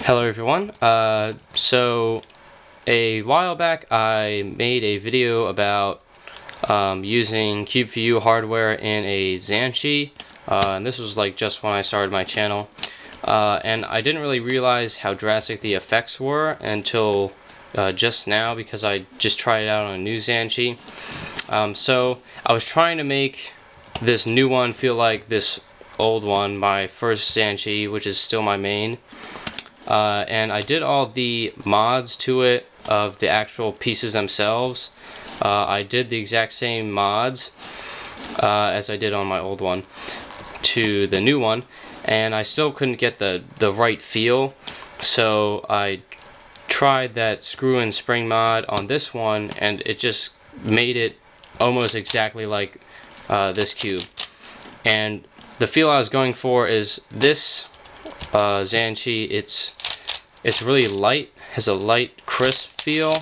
Hello everyone. So a while back I made a video about using C4U hardware in a ZhanChi, and this was like just when I started my channel, and I didn't really realize how drastic the effects were until just now, because I just tried it out on a new ZhanChi. So I was trying to make this new one feel like this old one, my first ZhanChi, which is still my main. And I did all the mods to it of the actual pieces themselves. I did the exact same mods as I did on my old one to the new one, and I still couldn't get the right feel. So I tried that screw and spring mod on this one, and it just made it almost exactly like this cube. And the feel I was going for is this ZhanChi. It's really light, has a light, crisp feel,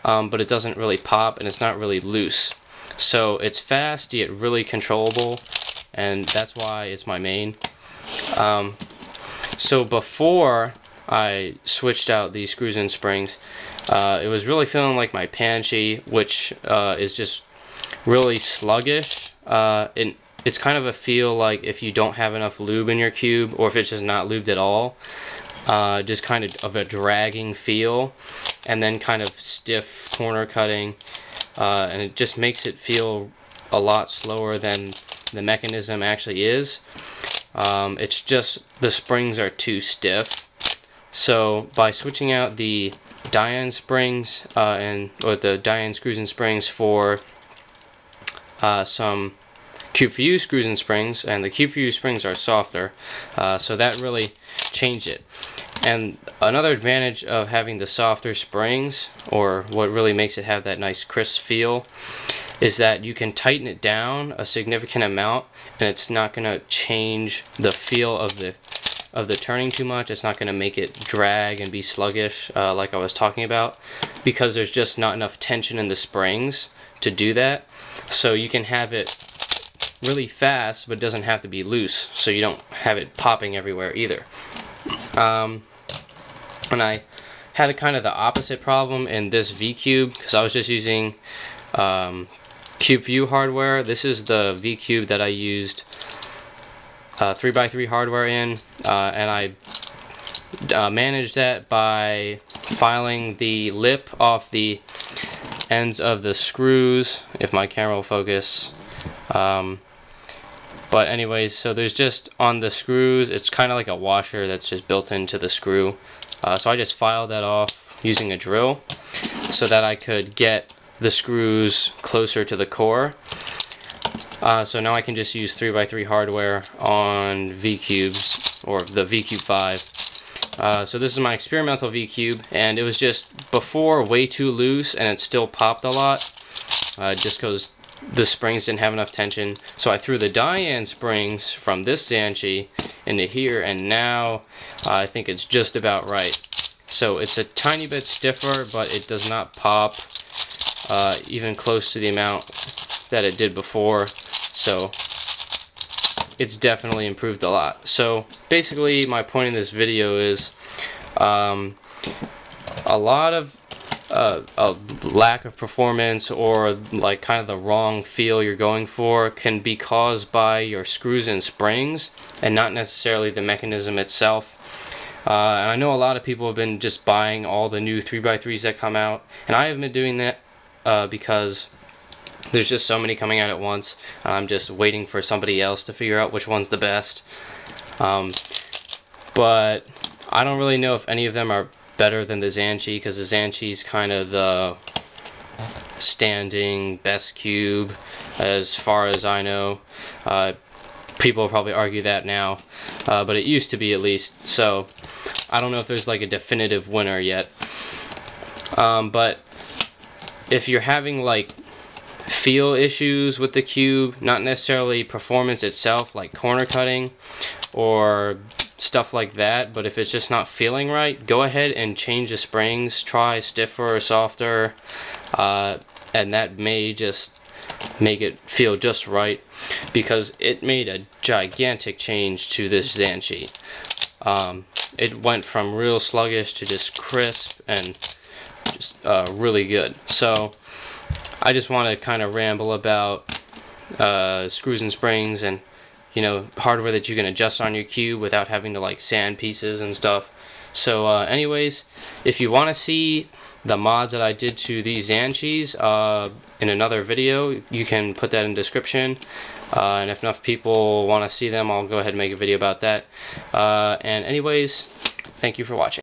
but it doesn't really pop, and it's not really loose. So it's fast yet really controllable, and that's why it's my main. So before I switched out these screws and springs, it was really feeling like my Panchi, which is just really sluggish. It's kind of a feel like if you don't have enough lube in your cube, or if it's just not lubed at all. Just kind of a dragging feel, and then kind of stiff corner cutting, and it just makes it feel a lot slower than the mechanism actually is. It's just the springs are too stiff. So by switching out the Diane springs or the Diane screws and springs for some C4U screws and springs, and the C4U springs are softer, so that really changed it. And another advantage of having the softer springs, or what really makes it have that nice crisp feel, is that you can tighten it down a significant amount, and it's not going to change the feel of the turning too much. It's not going to make it drag and be sluggish like I was talking about, because there's just not enough tension in the springs to do that. So you can have it really fast, but it doesn't have to be loose, so you don't have it popping everywhere either. And I had kind of the opposite problem in this V-Cube, because I was just using C4U hardware. This is the V-Cube that I used 3x3 hardware in, and I managed that by filing the lip off the ends of the screws, if my camera will focus. But anyways, so there's just on the screws, it's kind of like a washer that's just built into the screw. So I just filed that off using a drill so that I could get the screws closer to the core. So now I can just use 3x3 hardware on V-Cubes, or the V-Cube 5. So this is my experimental V-Cube, and it was just before way too loose, and it still popped a lot, just because the springs didn't have enough tension. So I threw the Diane springs from this ZhanChi into here, and now I think it's just about right. So it's a tiny bit stiffer, but it does not pop even close to the amount that it did before. So it's definitely improved a lot. So basically my point in this video is a lot of a lack of performance, or like kind of the wrong feel you're going for, can be caused by your screws and springs, and not necessarily the mechanism itself. And I know a lot of people have been just buying all the new 3x3s that come out, and I haven't been doing that because there's just so many coming out at once, and I'm just waiting for somebody else to figure out which one's the best. But I don't really know if any of them are better than the ZhanChi, because the ZhanChi is kind of the standing best cube as far as I know. People will probably argue that now, but it used to be, at least. So I don't know if there's like a definitive winner yet. But if you're having like feel issues with the cube, not necessarily performance itself, like corner cutting or stuff like that, but if it's just not feeling right, go ahead and change the springs, try stiffer or softer, and that may just make it feel just right, because it made a gigantic change to this ZhanChi. it went from real sluggish to just crisp and just really good. So I just want to kind of ramble about screws and springs and, you know, hardware that you can adjust on your cube without having to like sand pieces and stuff. So anyways, if you want to see the mods that I did to these ZhanChis in another video, you can put that in the description. And if enough people want to see them, I'll go ahead and make a video about that. And anyways, thank you for watching.